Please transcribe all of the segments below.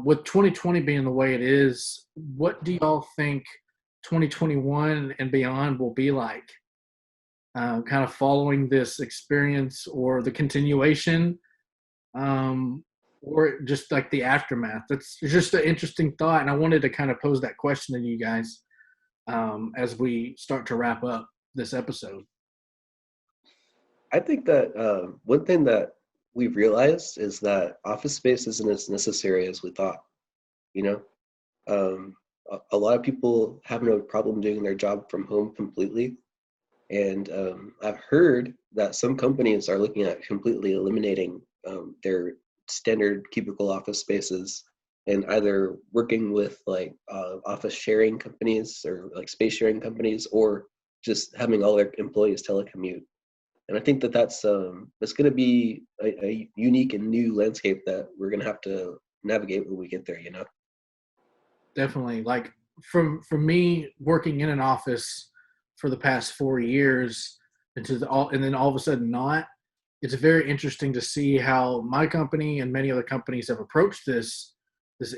With 2020 being the way it is, what do y'all think 2021 and beyond will be like? Kind of following this experience or the continuation, um, or just like the aftermath. That's just an interesting thought, and I wanted to kind of pose that question to you guys as we start to wrap up this episode. I think that one thing that we've realized is that office space isn't as necessary as we thought. You know, a lot of people have no problem doing their job from home completely. And I've heard that some companies are looking at completely eliminating their standard cubicle office spaces and either working with like office sharing companies or like space sharing companies, or just having all their employees telecommute. And I think that that's going to be a unique and new landscape that we're going to have to navigate when we get there. You know. Definitely, like from me working in an office for the past 4 years, and then all of a sudden not. It's very interesting to see how my company and many other companies have approached this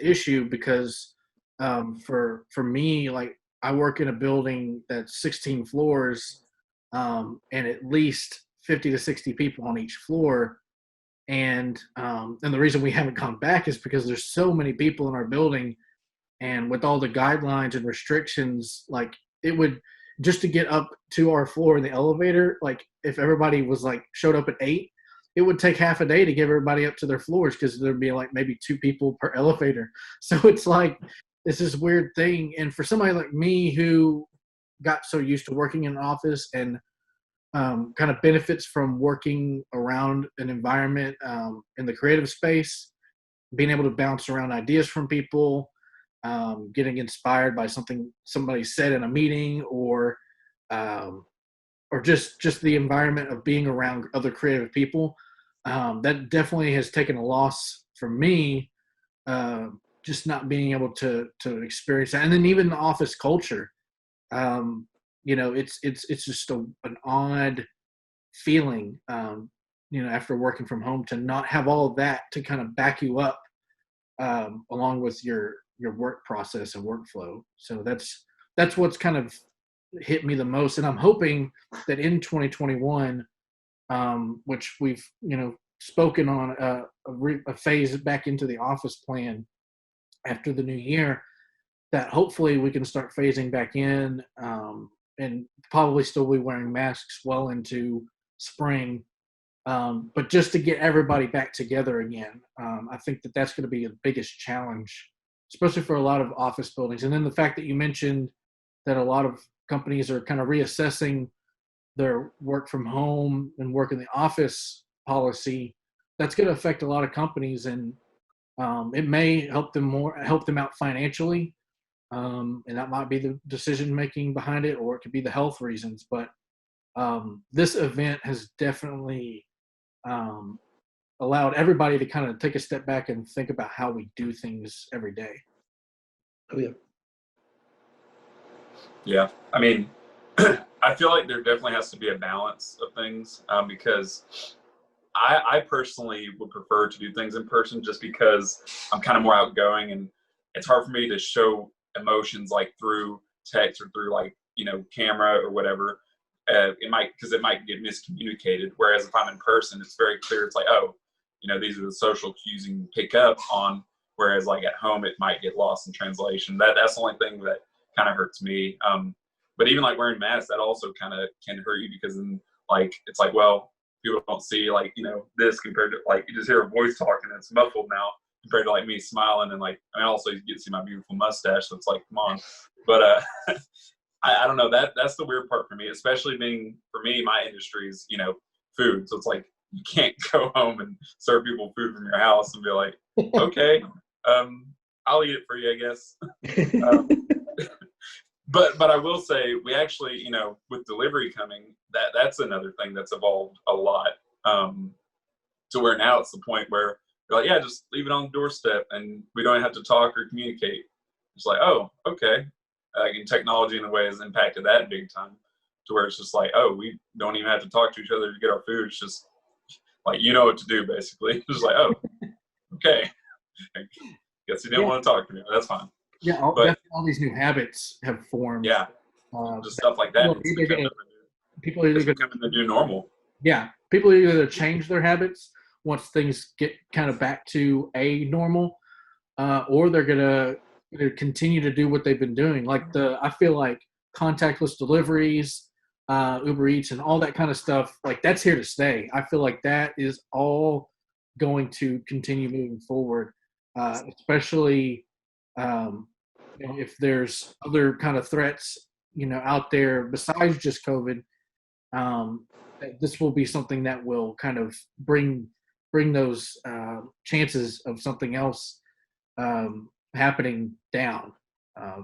issue because for me, like I work in a building that's 16 floors, and at least 50 to 60 people on each floor. And the reason we haven't gone back is because there's so many people in our building, and with all the guidelines and restrictions, like it would just to get up to our floor in the elevator, like if everybody was like showed up at 8, it would take half a day to get everybody up to their floors because there'd be like maybe 2 people per elevator. So it's like this is weird thing. And for somebody like me who got so used to working in an office and kind of benefits from working around an environment in the creative space, being able to bounce around ideas from people, getting inspired by something somebody said in a meeting, or just the environment of being around other creative people. That definitely has taken a loss for me, just not being able to experience that. And then even the office culture, it's just an odd feeling, after working from home, to not have all of that to kind of back you up, along with your work process and workflow. So that's what's kind of hit me the most. And I'm hoping that in 2021, which we've spoken on a phase back into the office plan after the new year, that hopefully we can start phasing back in, and probably still be wearing masks well into spring. But just to get everybody back together again, I think that that's going to be the biggest challenge, especially for a lot of office buildings. And then the fact that you mentioned that a lot of companies are kind of reassessing their work from home and work in the office policy, that's going to affect a lot of companies, and it may help them out financially, and that might be the decision making behind it, or it could be the health reasons. But this event has definitely allowed everybody to kind of take a step back and think about how we do things every day. Oh yeah. Yeah, I mean, I feel like there definitely has to be a balance of things, because I personally would prefer to do things in person, just because I'm kind of more outgoing, and it's hard for me to show emotions like through text or through like camera or whatever. It might get miscommunicated. Whereas if I'm in person, it's very clear. It's like, oh, these are the social cues you can pick up on. Whereas like at home, it might get lost in translation. That's the only thing that kind of hurts me. But even like wearing masks, that also kind of can hurt you, because then like it's like, well, people don't see like this compared to like you just hear a voice talking and it's muffled now compared to like me smiling, and like I also get to see my beautiful mustache. So it's like, come on. But I don't know, that's the weird part for me, especially being, for me, my industry is food. So it's like you can't go home and serve people food from your house and be like, okay, I'll eat it for you, I guess. But I will say, we actually, with delivery coming, that's another thing that's evolved a lot, to where now it's the point where you're like, yeah, just leave it on the doorstep and we don't have to talk or communicate. It's like, oh, okay. And technology in a way has impacted that big time, to where it's just like, oh, we don't even have to talk to each other to get our food. It's just like, what to do, basically. It's just like, oh, okay. Guess he didn't want to talk to me. But that's fine. Yeah, But all these new habits have formed. yeah, just stuff like that. People are It's either becoming the new normal. Yeah, people either change their habits once things get kind of back to a normal, or they're gonna continue to do what they've been doing. Like I feel like contactless deliveries, Uber Eats, and all that kind of stuff. Like that's here to stay. I feel like that is all going to continue moving forward, especially if there's other kind of threats, out there besides just COVID. This will be something that will kind of bring those chances of something else happening down,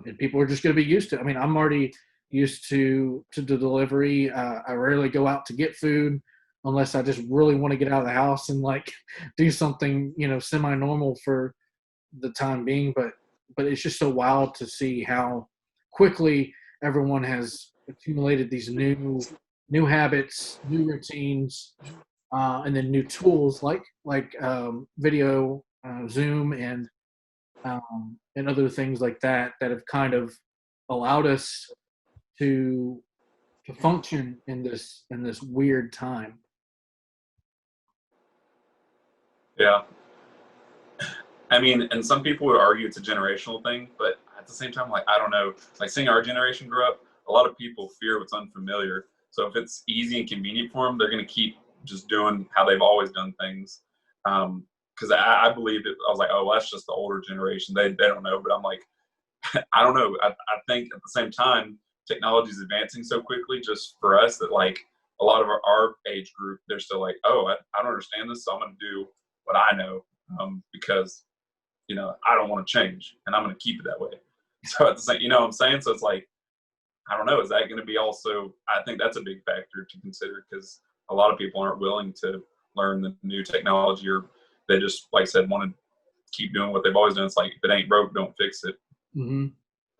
and people are just going to be used to it. I mean, I'm already used to the delivery. I rarely go out to get food unless I just really want to get out of the house and like do something semi-normal for the time being. But it's just so wild to see how quickly everyone has accumulated these new habits, new routines, and then new tools like video, Zoom, and other things like that have kind of allowed us to function in this weird time. Yeah. I mean, and some people would argue it's a generational thing, but at the same time, like, I don't know, like seeing our generation grow up, a lot of people fear what's unfamiliar. So if it's easy and convenient for them, they're going to keep just doing how they've always done things. Because I believed it. I was like, oh, well, that's just the older generation. They don't know. But I'm like, I don't know. I think at the same time, technology is advancing so quickly just for us that like a lot of our age group, they're still like, oh, I don't understand this. So I'm going to do what I know because, I don't want to change and I'm going to keep it that way. So at the same, what I'm saying? So it's like, I don't know. Is that going to be also, I think that's a big factor to consider because a lot of people aren't willing to learn the new technology or they just, like I said, want to keep doing what they've always done. It's like, if it ain't broke, don't fix it. Mm-hmm.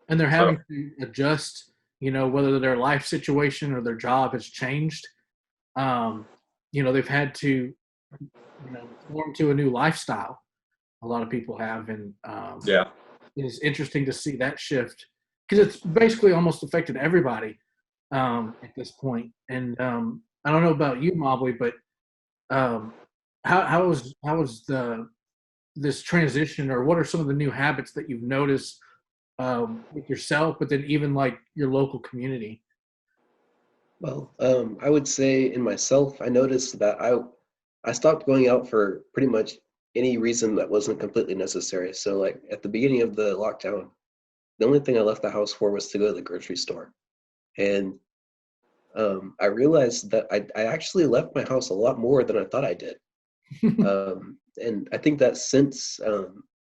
And they're having to adjust, whether their life situation or their job has changed. They've had to, form to a new lifestyle. A lot of people have. And it's interesting to see that shift because it's basically almost affected everybody at this point. And I don't know about you, Mobley, but how was this transition, or what are some of the new habits that you've noticed with yourself, but then even like your local community? Well, I would say in myself, I noticed that I stopped going out for pretty much any reason that wasn't completely necessary. So like at the beginning of the lockdown, the only thing I left the house for was to go to the grocery store. And I realized that I actually left my house a lot more than I thought I did. And I think that since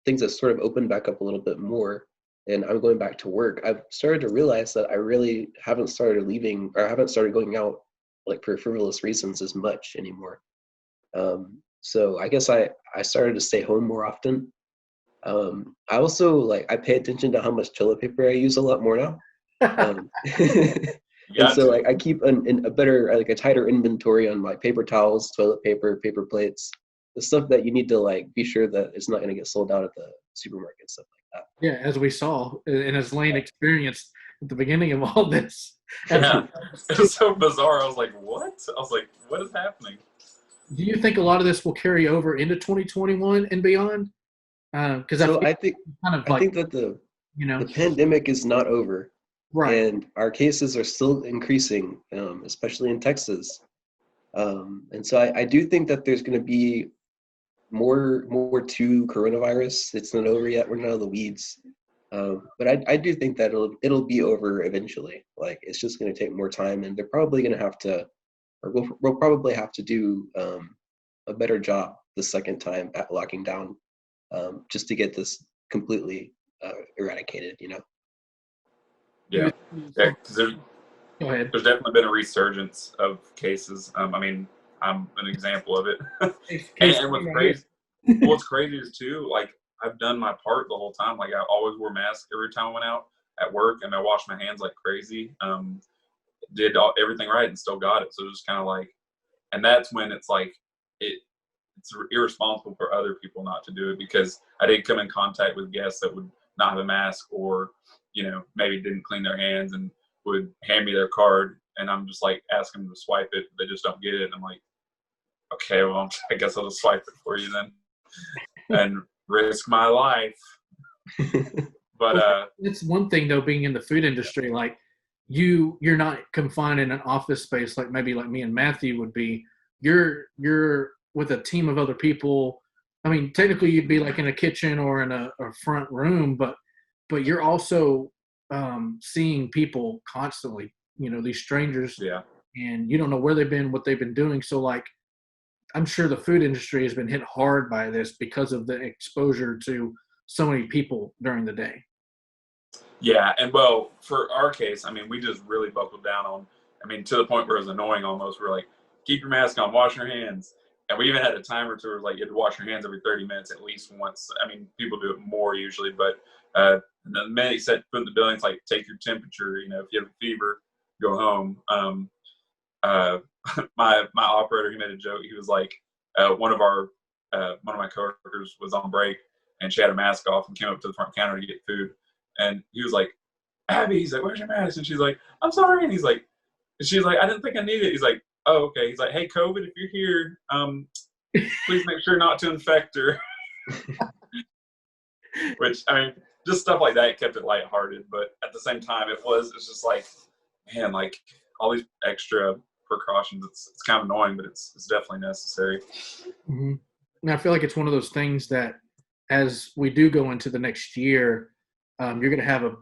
things have sort of opened back up a little bit more and I'm going back to work, I've started to realize that I really haven't started leaving or haven't started going out like for frivolous reasons as much anymore. So I guess I started to stay home more often. I also I pay attention to how much toilet paper I use a lot more now. And so I keep a better, a tighter inventory on like paper towels, toilet paper, paper plates, the stuff that you need to be sure that it's not going to get sold out at the supermarket, stuff like that. Yeah, as we saw and as Lane experienced at the beginning of all this. Yeah, it was so bizarre. I was like, what? I was like, what is happening? Do you think a lot of this will carry over into 2021 and beyond? Because I think that the pandemic is not over. Right. And our cases are still increasing, especially in Texas. And so I do think that there's going to be more to coronavirus. It's not over yet. We're not out of the weeds. But I do think that it'll be over eventually. Like it's just going to take more time, and they're probably going to have to, or we'll probably have to do a better job the second time at locking down, just to get this completely eradicated. Yeah, because there's definitely been a resurgence of cases. I mean, I'm an example of it. and what's crazy is too, like I've done my part the whole time. Like I always wore masks every time I went out at work, and I washed my hands like crazy. Did everything right and still got it. So it was kind of like, and that's when it's like it's irresponsible for other people not to do it, because I did come in contact with guests that would not have a mask, or, maybe didn't clean their hands and would hand me their card, and I'm just like asking them to swipe it. They just don't get it. And I'm like, okay, well, I guess I'll just swipe it for you then and risk my life. But it's one thing though, being in the food industry, like you're not confined in an office space like maybe like me and Matthew would be. You're with a team of other people. I mean, technically you'd be like in a kitchen or in a front room, but you're also seeing people constantly, these strangers, yeah. and you don't know where they've been, what they've been doing. So like, I'm sure the food industry has been hit hard by this because of the exposure to so many people during the day. Yeah, and well, for our case, I mean, we just really buckled down on, to the point where it was annoying almost. We're like, keep your mask on, wash your hands. And we even had a timer to where like you had to wash your hands every 30 minutes at least once. I mean, people do it more usually, but the minute you said put in the building, it's like take your temperature. If you have a fever, go home. My operator, he made a joke. He was like, one of my coworkers was on break, and she had a mask off and came up to the front counter to get food. And he was like, Abby, he's like, where's your mask? And she's like, I'm sorry. And she's like, I didn't think I needed it. He's like, oh, okay. He's like, hey, COVID, if you're here, please make sure not to infect her. Which, just stuff like that kept it lighthearted. But at the same time, it's just like, man, like all these extra precautions, it's kind of annoying, but it's definitely necessary. Mm-hmm. And I feel like it's one of those things that as we do go into the next year, you're going to have a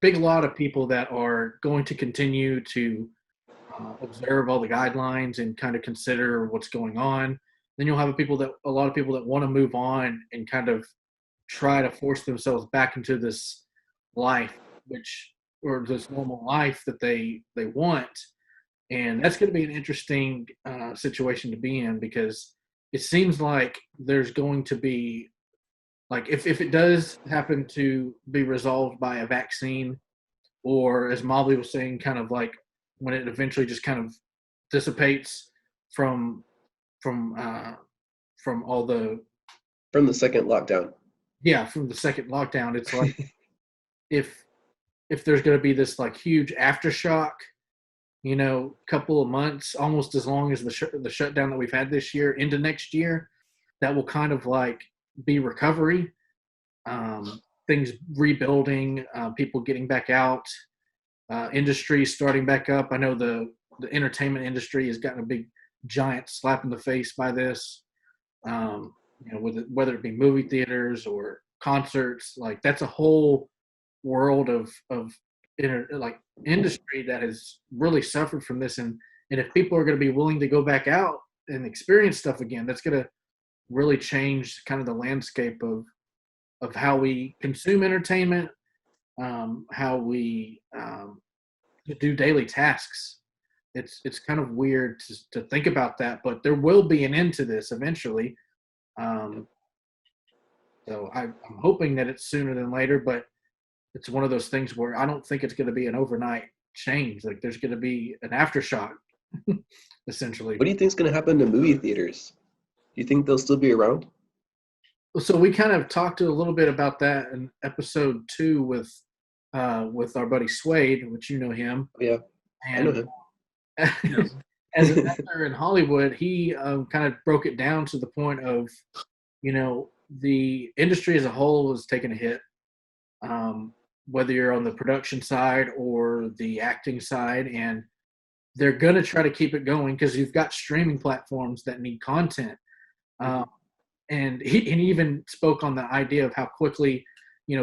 big lot of people that are going to continue to observe all the guidelines and kind of consider what's going on. Then you'll have a lot of people that want to move on and kind of try to force themselves back into this life, or this normal life that they want. And that's going to be an interesting situation to be in, because it seems like there's going to be, like, if it does happen to be resolved by a vaccine, or as Mobley was saying, kind of like when it eventually just kind of dissipates from all the from the second lockdown. Yeah, from the second lockdown, it's like if there's going to be this like huge aftershock, couple of months, almost as long as the shutdown that we've had this year into next year, that will kind of like be recovery, things rebuilding, people getting back out, industry starting back up. I know the entertainment industry has gotten a big giant slap in the face by this, whether it be movie theaters or concerts. Like that's a whole world of industry that has really suffered from this, and if people are going to be willing to go back out and experience stuff again, that's going to really change kind of the landscape of how we consume entertainment, how we do daily tasks. It's kind of weird to think about that, but there will be an end to this eventually. So I'm hoping that it's sooner than later, but it's one of those things where I don't think it's going to be an overnight change. Like there's going to be an aftershock, essentially. What do you think is going to happen to movie theaters? Do you think they'll still be around? So we kind of talked a little bit about that in episode 2 with our buddy Swade, which you know him. Yeah, and I know him. As an actor in Hollywood, he kind of broke it down to the point of, the industry as a whole is taking a hit. Whether you're on the production side or the acting side, and they're going to try to keep it going because you've got streaming platforms that need content. And he even spoke on the idea of how quickly,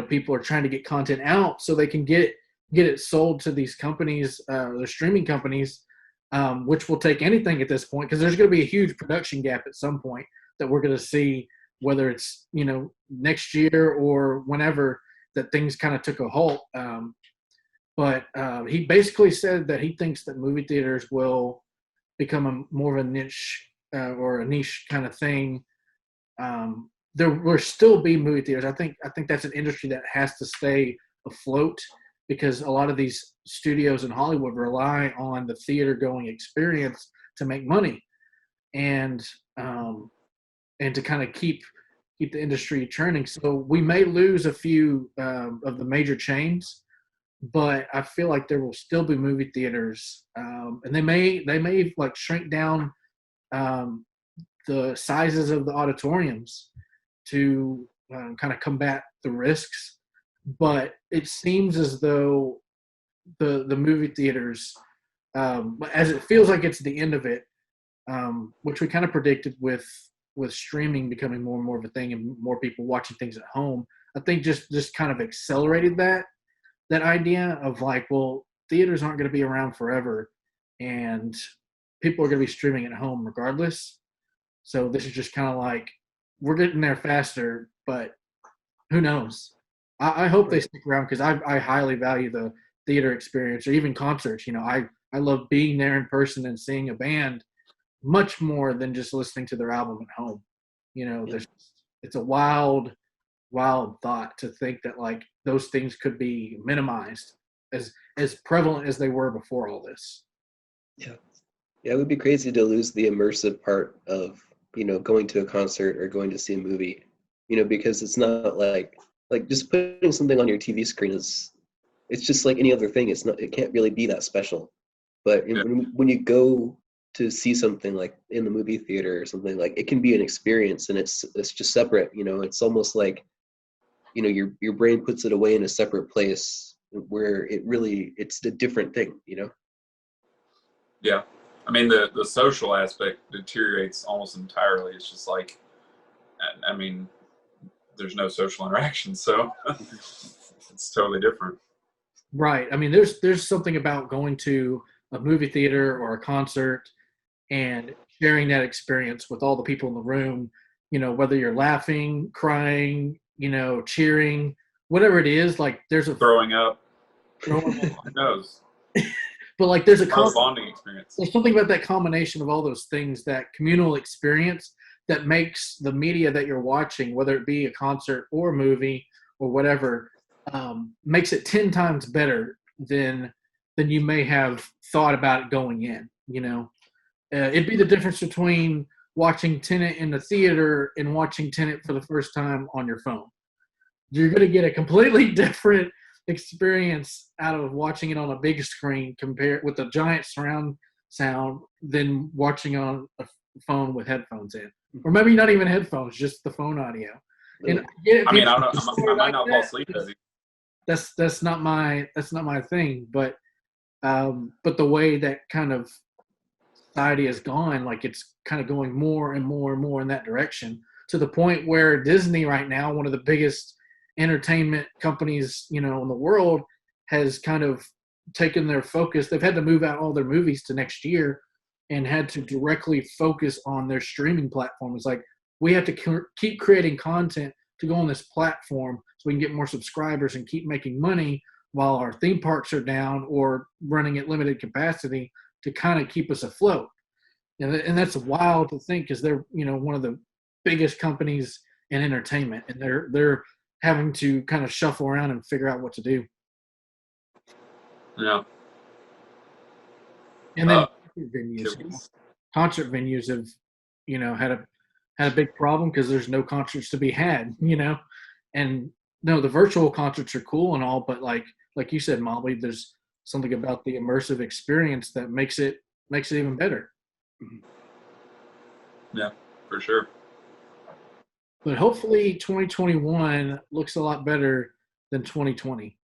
people are trying to get content out so they can get it sold to these companies, the streaming companies, which will take anything at this point, because there's going to be a huge production gap at some point that we're going to see, whether it's, next year or whenever, that things kind of took a halt. But he basically said that he thinks that movie theaters will become more of a niche or a niche kind of thing. There will still be movie theaters. I think that's an industry that has to stay afloat, because a lot of these studios in Hollywood rely on the theater going experience to make money. and to kind of keep the industry churning. So we may lose a few of the major chains, but I feel like there will still be movie theaters, and they may like shrink down the sizes of the auditoriums to kind of combat the risks. But it seems as though the movie theaters, as it feels like it's the end of it, which we kind of predicted with streaming becoming more and more of a thing and more people watching things at home. I think just kind of accelerated that idea of like, well, theaters aren't going to be around forever, and people are going to be streaming at home regardless. So this is just kind of like, we're getting there faster, but who knows? I hope they stick around, because I highly value the theater experience, or even concerts. I love being there in person and seeing a band much more than just listening to their album at home. It's a wild thought to think that like those things could be minimized as prevalent as they were before all this. Yeah. Yeah, it would be crazy to lose the immersive part of, going to a concert or going to see a movie, because it's not like just putting something on your TV screen it's just like any other thing. It can't really be that special. But when you go to see something like in the movie theater or something, like, it can be an experience, and it's just separate. It's almost like, your brain puts it away in a separate place where it's a different thing. Yeah. I mean, the social aspect deteriorates almost entirely. It's just like, I mean, there's no social interaction, so it's totally different. Right. I mean, there's something about going to a movie theater or a concert and sharing that experience with all the people in the room, whether you're laughing, crying, cheering, whatever it is, like there's throwing up. Who knows? But like there's a bonding experience. There's something about that combination of all those things, that communal experience, that makes the media that you're watching, whether it be a concert or a movie or whatever, makes it 10 times better than you may have thought about it going in. It'd be the difference between watching Tenet in the theater and watching Tenet for the first time on your phone. You're going to get a completely different experience out of watching it on a big screen compared with a giant surround sound than watching on a phone with headphones in, or maybe not even headphones, just the phone audio. And I mean, I don't know. I might not fall asleep as that's not my thing, but the way that kind of society has gone, like it's kind of going more and more and more in that direction, to the point where Disney right now, one of the biggest entertainment companies, in the world, has kind of taken their focus. They've had to move out all their movies to next year and had to directly focus on their streaming platform. It's like, we have to keep creating content to go on this platform so we can get more subscribers and keep making money while our theme parks are down or running at limited capacity to kind of keep us afloat. And that's wild to think, because they're, one of the biggest companies in entertainment, and they're having to kind of shuffle around and figure out what to do. Yeah. And then concert venues have, had a big problem because there's no concerts to be had, and no, the virtual concerts are cool and all, but like you said, Molly, there's something about the immersive experience that makes it even better. Yeah, for sure. But hopefully 2021 looks a lot better than 2020.